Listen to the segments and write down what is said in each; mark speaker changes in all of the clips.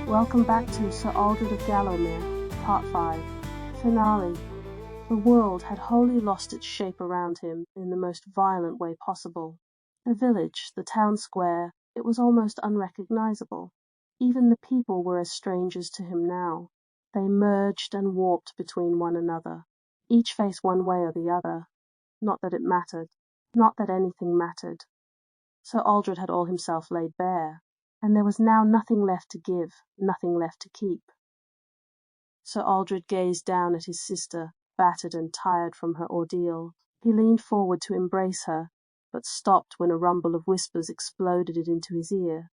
Speaker 1: Welcome back to Sir Aldred of Gallowmere, Part 5, Finale. The world had wholly lost its shape around him in the most violent way possible. The village, the town square, it was almost unrecognizable. Even the people were as strangers to him now. They merged and warped between one another, each face one way or the other. Not that it mattered. Not that anything mattered. Sir Aldred had all himself laid bare, and there was now nothing left to give, nothing left to keep. Sir Aldred gazed down at his sister, battered and tired from her ordeal. He leaned forward to embrace her, but stopped when a rumble of whispers exploded it into his ear.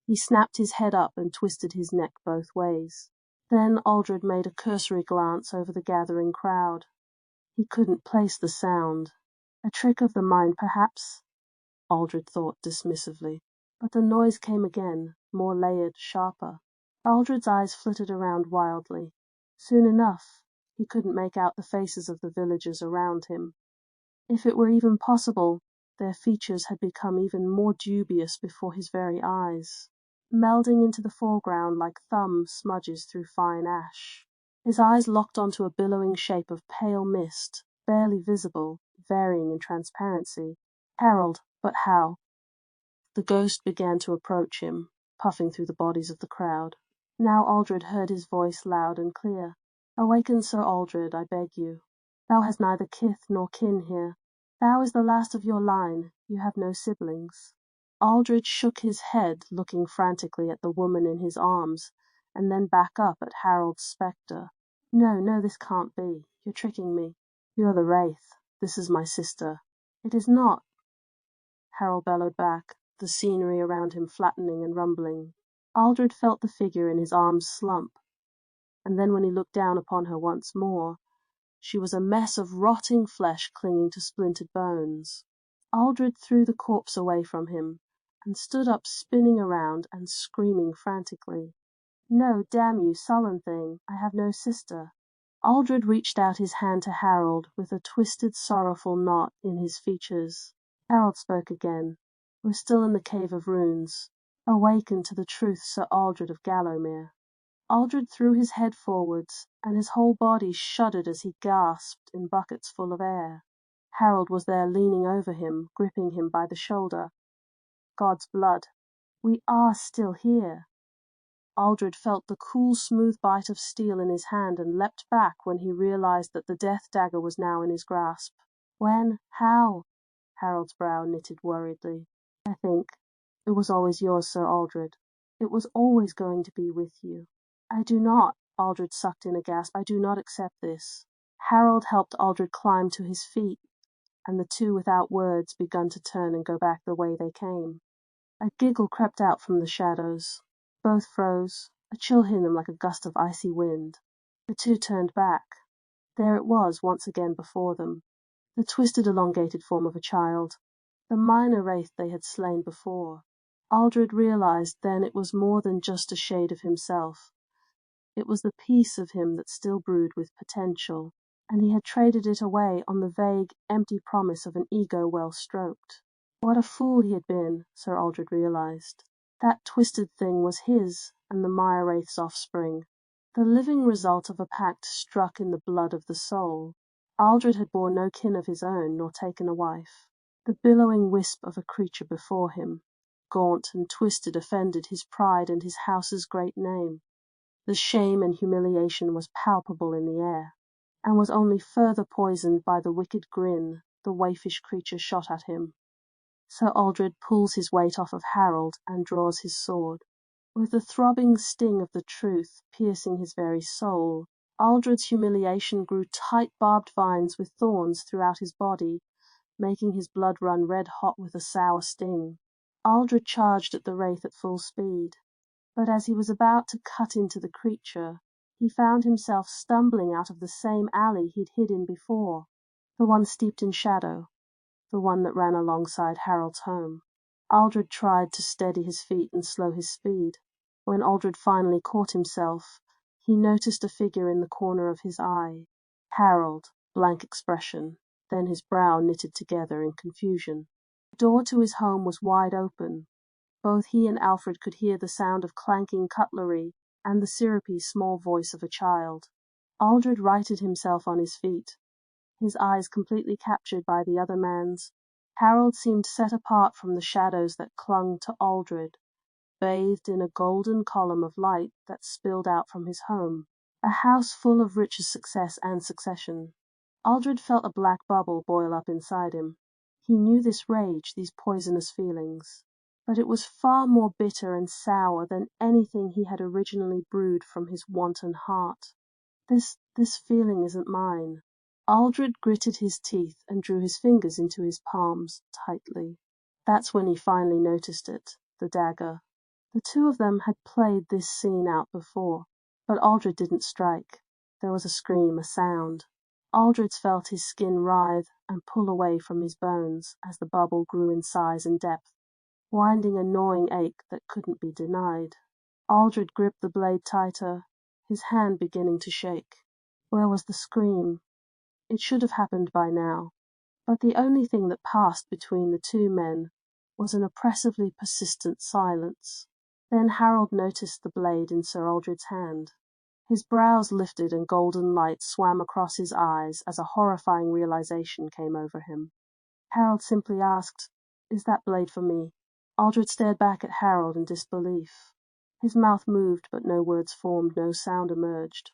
Speaker 1: He snapped his head up and twisted his neck both ways. Then Aldred made a cursory glance over the gathering crowd. He couldn't place the sound. A trick of the mind, perhaps, Aldred thought dismissively. But the noise came again, more layered, sharper. Aldred's eyes flitted around wildly. Soon enough, he couldn't make out the faces of the villagers around him. If it were even possible, their features had become even more dubious before his very eyes, melding into the foreground like thumb smudges through fine ash. His eyes locked onto a billowing shape of pale mist, barely visible, varying in transparency. Harold, but how? The ghost began to approach him, puffing through the bodies of the crowd. Now Aldred heard his voice loud and clear. "Awaken, Sir Aldred, I beg you. Thou hast neither kith nor kin here. Thou is the last of your line, you have no siblings." Aldred shook his head, looking frantically at the woman in his arms, and then back up at Harold's spectre. "No, no, this can't be. You're tricking me. You're the Wraith. This is my sister." "It is not," Harold bellowed back, the scenery around him flattening and rumbling. Aldred felt the figure in his arms slump, and then when he looked down upon her once more, she was a mess of rotting flesh clinging to splintered bones. Aldred threw the corpse away from him, and stood up spinning around and screaming frantically. "No, damn you, sullen thing, I have no sister." Aldred reached out his hand to Harold with a twisted, sorrowful knot in his features. Harold spoke again. "We're still in the Cave of Runes. Awaken to the truth, Sir Aldred of Gallowmere." Aldred threw his head forwards, and his whole body shuddered as he gasped in buckets full of air. Harold was there leaning over him, gripping him by the shoulder. God's blood! We are still here! Aldred felt the cool, smooth bite of steel in his hand and leapt back when he realized that the death dagger was now in his grasp. "When? How?" Harold's brow knitted worriedly. "I think it was always yours, Sir Aldred. It was always going to be with you." "I do not," Aldred sucked in a gasp, "I do not accept this." Harold helped Aldred climb to his feet, and the two without words begun to turn and go back the way they came. A giggle crept out from the shadows. Both froze, a chill hit them like a gust of icy wind. The two turned back. There it was once again before them, the twisted elongated form of a child, the minor wraith they had slain before. Aldred realized then it was more than just a shade of himself. It was the piece of him that still brewed with potential, and he had traded it away on the vague, empty promise of an ego well stroked. What a fool he had been, Sir Aldred realized. That twisted thing was his and the Mirewraith's offspring, the living result of a pact struck in the blood of the soul. Aldred had borne no kin of his own, nor taken a wife. The billowing wisp of a creature before him, gaunt and twisted, offended his pride and his house's great name. The shame and humiliation was palpable in the air, and was only further poisoned by the wicked grin the waifish creature shot at him. Sir Aldred pulls his weight off of Harold and draws his sword. With the throbbing sting of the truth piercing his very soul, Aldred's humiliation grew tight barbed vines with thorns throughout his body, making his blood run red-hot with a sour sting. Aldred charged at the wraith at full speed, but as he was about to cut into the creature, he found himself stumbling out of the same alley he'd hid in before, the one steeped in shadow, the one that ran alongside Harold's home. Aldred tried to steady his feet and slow his speed. When Aldred finally caught himself, he noticed a figure in the corner of his eye. Harold, blank expression, then his brow knitted together in confusion. The door to his home was wide open, Both he and Alfred could hear the sound of clanking cutlery and the syrupy small voice of a child. Aldred righted himself on his feet, his eyes completely captured by the other man's. Harold seemed set apart from the shadows that clung to Aldred, bathed in a golden column of light that spilled out from his home, a house full of riches, success, and succession. Aldred felt a black bubble boil up inside him. He knew this rage, these poisonous feelings, but it was far more bitter and sour than anything he had originally brewed from his wanton heart. This feeling isn't mine. Aldred gritted his teeth and drew his fingers into his palms tightly. That's when he finally noticed it, the dagger. The two of them had played this scene out before, but Aldred didn't strike. There was a scream, a sound. Aldred felt his skin writhe and pull away from his bones as the bubble grew in size and depth, winding a gnawing ache that couldn't be denied. Aldred gripped the blade tighter, his hand beginning to shake. Where was the scream? It should have happened by now, but the only thing that passed between the two men was an oppressively persistent silence. Then Harold noticed the blade in Sir Aldred's hand. His brows lifted and golden light swam across his eyes as a horrifying realization came over him. Harold simply asked, "Is that blade for me?" Aldred stared back at Harold in disbelief. His mouth moved, but no words formed, no sound emerged.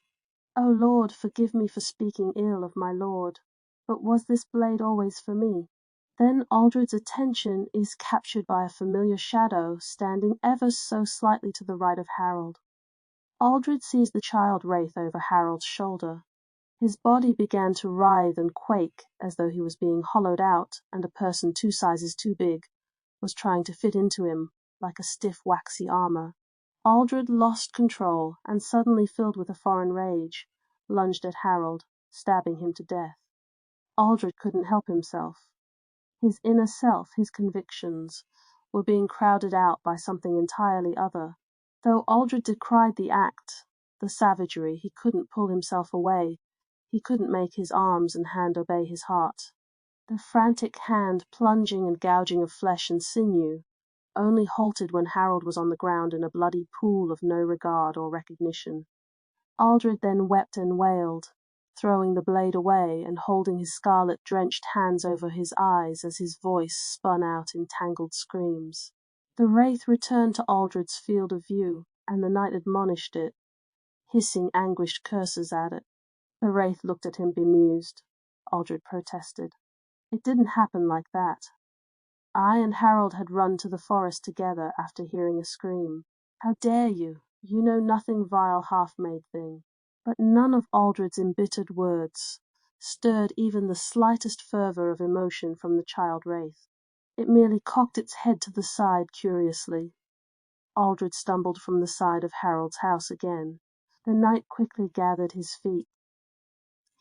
Speaker 1: "O Lord, forgive me for speaking ill of my lord, but was this blade always for me?" Then Aldred's attention is captured by a familiar shadow standing ever so slightly to the right of Harold. Aldred sees the child Wraith over Harold's shoulder. His body began to writhe and quake as though he was being hollowed out and a person 2 sizes too big was trying to fit into him like a stiff waxy armor. Aldred lost control and, suddenly filled with a foreign rage, lunged at Harold, stabbing him to death. Aldred couldn't help himself. His inner self, his convictions, were being crowded out by something entirely other. Though Aldred decried the act, the savagery, he couldn't pull himself away. He couldn't make his arms and hand obey his heart. The frantic hand plunging and gouging of flesh and sinew only halted when Harold was on the ground in a bloody pool of no regard or recognition. Aldred then wept and wailed, throwing the blade away and holding his scarlet-drenched hands over his eyes as his voice spun out in tangled screams. The Wraith returned to Aldred's field of view, and the knight admonished it, hissing anguished curses at it. The Wraith looked at him bemused. Aldred protested. "It didn't happen like that. I and Harold had run to the forest together after hearing a scream. How dare you? You know nothing, vile half-made thing." But none of Aldred's embittered words stirred even the slightest fervor of emotion from the child Wraith. It merely cocked its head to the side curiously. Aldred stumbled from the side of Harold's house again. The knight quickly gathered his feet.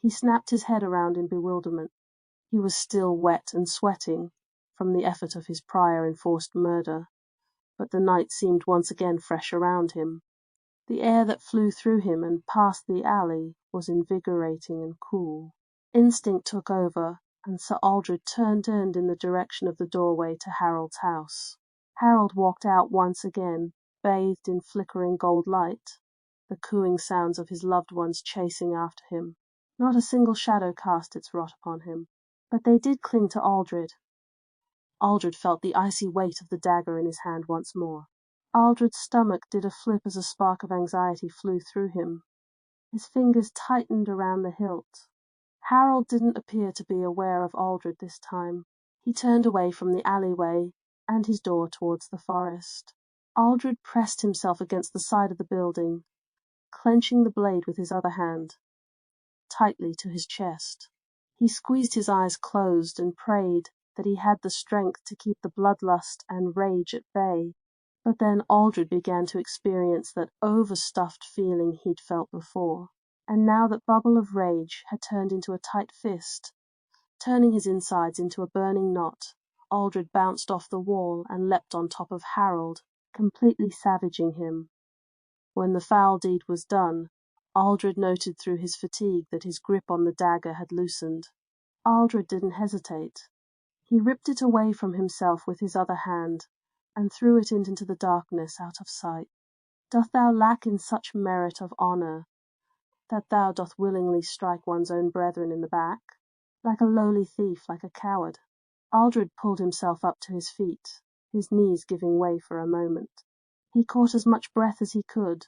Speaker 1: He snapped his head around in bewilderment. He was still wet and sweating from the effort of his prior enforced murder, but the night seemed once again fresh around him. The air that flew through him and past the alley was invigorating and cool. Instinct took over, and Sir Aldred turned in the direction of the doorway to Harold's house. Harold walked out once again, bathed in flickering gold light, the cooing sounds of his loved ones chasing after him. Not a single shadow cast its rot upon him, but they did cling to Aldred. Aldred felt the icy weight of the dagger in his hand once more. Aldred's stomach did a flip as a spark of anxiety flew through him. His fingers tightened around the hilt. Harold didn't appear to be aware of Aldred this time. He turned away from the alleyway and his door towards the forest. Aldred pressed himself against the side of the building, clenching the blade with his other hand tightly to his chest. He squeezed his eyes closed and prayed that he had the strength to keep the bloodlust and rage at bay. But then Aldred began to experience that overstuffed feeling he'd felt before, and now that bubble of rage had turned into a tight fist. Turning his insides into a burning knot, Aldred bounced off the wall and leapt on top of Harold, completely savaging him. When the foul deed was done, Aldred noted through his fatigue that his grip on the dagger had loosened. Aldred didn't hesitate. He ripped it away from himself with his other hand, and threw it into the darkness out of sight. Doth thou lack in such merit of honour, that thou doth willingly strike one's own brethren in the back, like a lowly thief, like a coward? Aldred pulled himself up to his feet, his knees giving way for a moment. He caught as much breath as he could,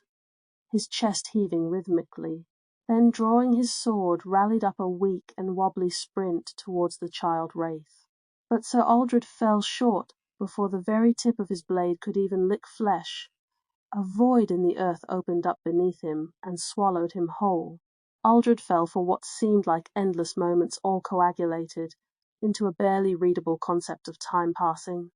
Speaker 1: his chest heaving rhythmically, then drawing his sword rallied up a weak and wobbly sprint towards the child Wraith. But Sir Aldred fell short before the very tip of his blade could even lick flesh. A void in the earth opened up beneath him and swallowed him whole. Aldred fell for what seemed like endless moments all coagulated into a barely readable concept of time passing,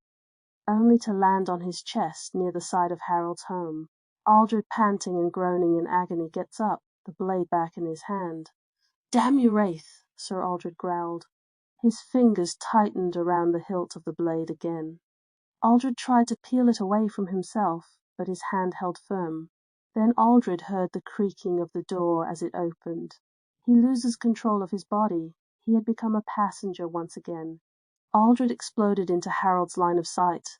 Speaker 1: only to land on his chest near the side of Harold's home. Aldred, panting and groaning in agony, gets up, the blade back in his hand. "Damn you, Wraith!" Sir Aldred growled. His fingers tightened around the hilt of the blade again. Aldred tried to peel it away from himself, but his hand held firm. Then Aldred heard the creaking of the door as it opened. He loses control of his body. He had become a passenger once again. Aldred exploded into Harold's line of sight,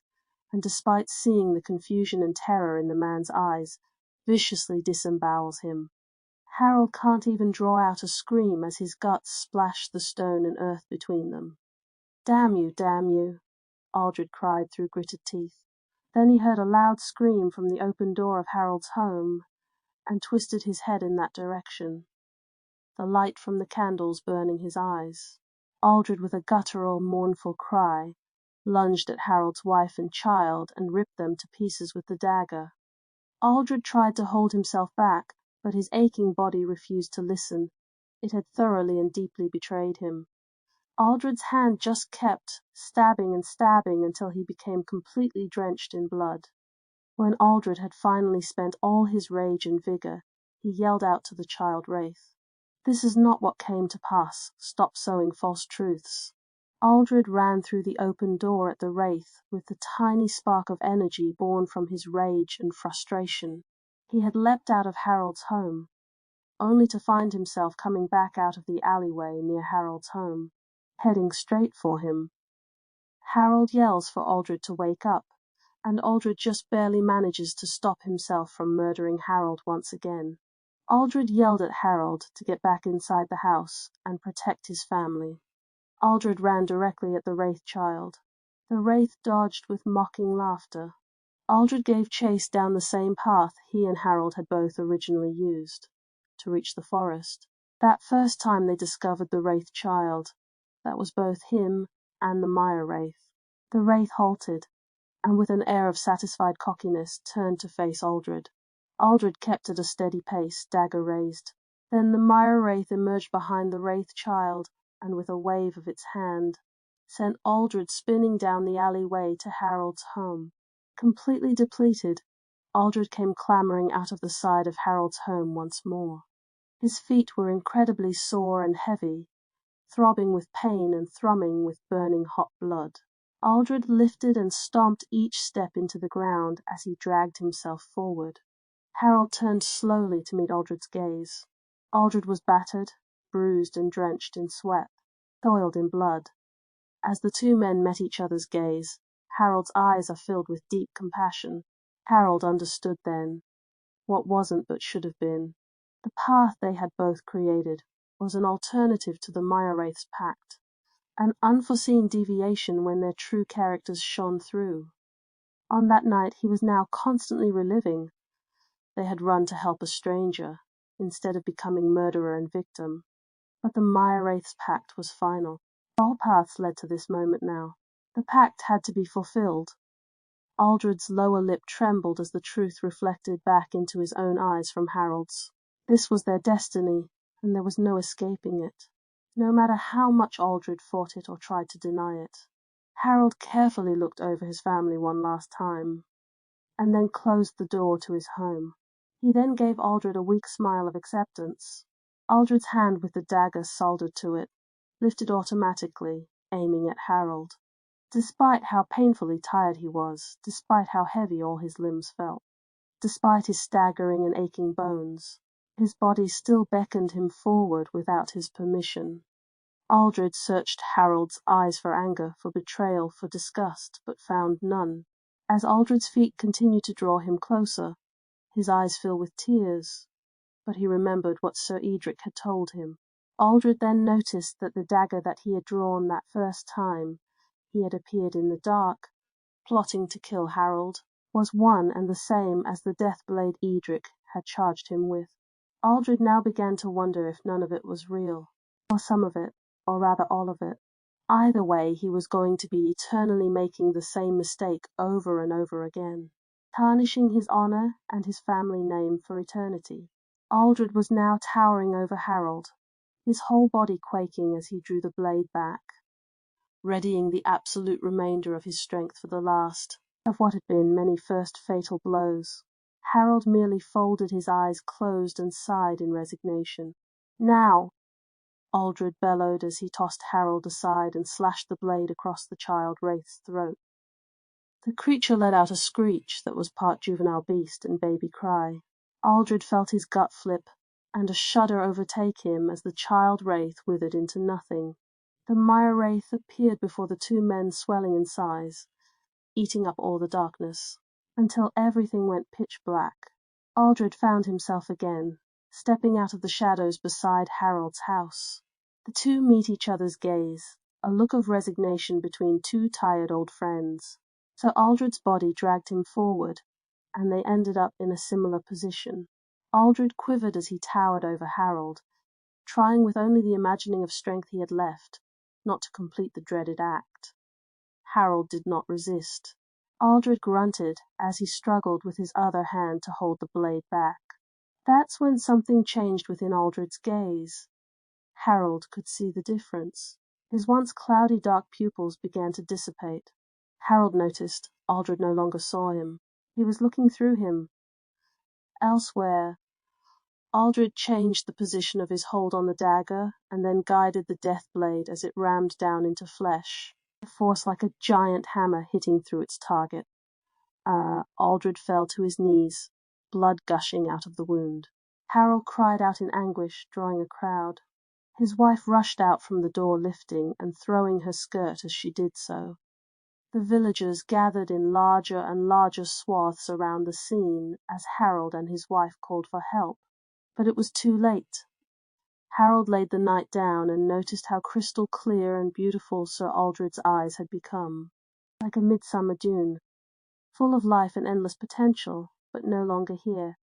Speaker 1: and despite seeing the confusion and terror in the man's eyes, viciously disembowels him. Harold can't even draw out a scream as his guts splash the stone and earth between them. Damn you, Aldred cried through gritted teeth. Then he heard a loud scream from the open door of Harold's home, and twisted his head in that direction, the light from the candles burning his eyes. Aldred, with a guttural, mournful cry, lunged at Harold's wife and child and ripped them to pieces with the dagger. Aldred tried to hold himself back, but his aching body refused to listen. It had thoroughly and deeply betrayed him. Aldred's hand just kept stabbing and stabbing until he became completely drenched in blood. When Aldred had finally spent all his rage and vigour, he yelled out to the child Wraith, "This is not what came to pass. Stop sowing false truths." Aldred ran through the open door at the Wraith with the tiny spark of energy born from his rage and frustration. He had leapt out of Harold's home, only to find himself coming back out of the alleyway near Harold's home, heading straight for him. Harold yells for Aldred to wake up, and Aldred just barely manages to stop himself from murdering Harold once again. Aldred yelled at Harold to get back inside the house and protect his family. Aldred ran directly at the Wraith child. The Wraith dodged with mocking laughter. Aldred gave chase down the same path he and Harold had both originally used, to reach the forest. That first time they discovered the Wraith child, that was both him and the Mirewraith. The Wraith halted, and with an air of satisfied cockiness turned to face Aldred. Aldred kept at a steady pace, dagger raised. Then the Mirewraith emerged behind the Wraith child, and with a wave of its hand, sent Aldred spinning down the alleyway to Harold's home. Completely depleted, Aldred came clambering out of the side of Harold's home once more. His feet were incredibly sore and heavy, throbbing with pain and thrumming with burning hot blood. Aldred lifted and stomped each step into the ground as he dragged himself forward. Harold turned slowly to meet Aldred's gaze. Aldred was battered, bruised and drenched in sweat, soiled in blood. As the two men met each other's gaze, Harold's eyes are filled with deep compassion. Harold understood then what wasn't but should have been. The path they had both created was an alternative to the Mirewraith's pact, an unforeseen deviation when their true characters shone through. On that night he was now constantly reliving. They had run to help a stranger, instead of becoming murderer and victim. But the Mirewraith's pact was final. All paths led to this moment now. The pact had to be fulfilled. Aldred's lower lip trembled as the truth reflected back into his own eyes from Harold's. This was their destiny, and there was no escaping it, no matter how much Aldred fought it or tried to deny it. Harold carefully looked over his family one last time, and then closed the door to his home. He then gave Aldred a weak smile of acceptance. Aldred's hand with the dagger soldered to it, lifted automatically, aiming at Harold. Despite how painfully tired he was, despite how heavy all his limbs felt, despite his staggering and aching bones, his body still beckoned him forward without his permission. Aldred searched Harold's eyes for anger, for betrayal, for disgust, but found none. As Aldred's feet continued to draw him closer, his eyes filled with tears, but he remembered what Sir Edric had told him. Aldred then noticed that the dagger that he had drawn that first time he had appeared in the dark, plotting to kill Harold, was one and the same as the death blade Edric had charged him with. Aldred now began to wonder if none of it was real, or some of it, or rather all of it. Either way, he was going to be eternally making the same mistake over and over again, tarnishing his honor and his family name for eternity. Aldred was now towering over Harold, his whole body quaking as he drew the blade back, readying the absolute remainder of his strength for the last of what had been many first fatal blows. Harold merely folded his eyes closed and sighed in resignation. "Now!" Aldred bellowed as he tossed Harold aside and slashed the blade across the child Wraith's throat. The creature let out a screech that was part juvenile beast and baby cry. Aldred felt his gut flip and a shudder overtake him as the child Wraith withered into nothing. The Mirewraith appeared before the two men, swelling in size, eating up all the darkness, until everything went pitch black. Aldred found himself again, stepping out of the shadows beside Harold's house. The two meet each other's gaze, a look of resignation between two tired old friends. So Aldred's body dragged him forward, and they ended up in a similar position. Aldred quivered as he towered over Harold, trying with only the imagining of strength he had left, not to complete the dreaded act. Harold did not resist. Aldred grunted as he struggled with his other hand to hold the blade back. That's when something changed within Aldred's gaze. Harold could see the difference. His once cloudy dark pupils began to dissipate. Harold noticed Aldred no longer saw him. He was looking through him. Elsewhere, Aldred changed the position of his hold on the dagger, and then guided the death blade as it rammed down into flesh, a force like a giant hammer hitting through its target. Aldred fell to his knees, blood gushing out of the wound. Harold cried out in anguish, drawing a crowd. His wife rushed out from the door, lifting and throwing her skirt as she did so. The villagers gathered in larger and larger swaths around the scene as Harold and his wife called for help. But it was too late. Harold laid the knight down and noticed how crystal clear and beautiful Sir Aldred's eyes had become, like a midsummer dune, full of life and endless potential, but no longer here.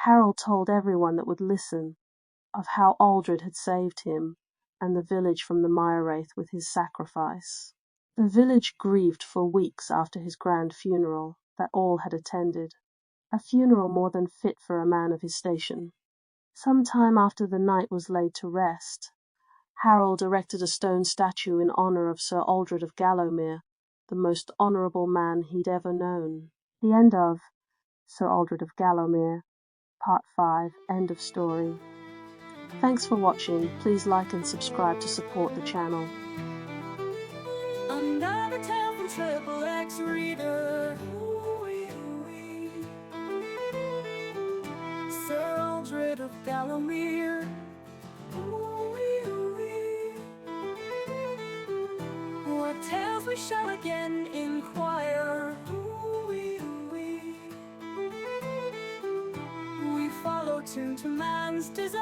Speaker 1: Harold told everyone that would listen of how Aldred had saved him and the village from the Mirewraith with his sacrifice. The village grieved for weeks after his grand funeral that all had attended, a funeral more than fit for a man of his station. Some time after the knight was laid to rest, Harold erected a stone statue in honor of Sir Aldred of Gallowmere, the most honorable man he'd ever known. The end of Sir Aldred of Gallowmere, Part 5, End of Story. Thanks for watching. Please like and subscribe to support the channel.
Speaker 2: Another tale from TripplEXreader. Sir Aldred of Gallowmere. What tales we shall again inquire. We follow tune to man's desire.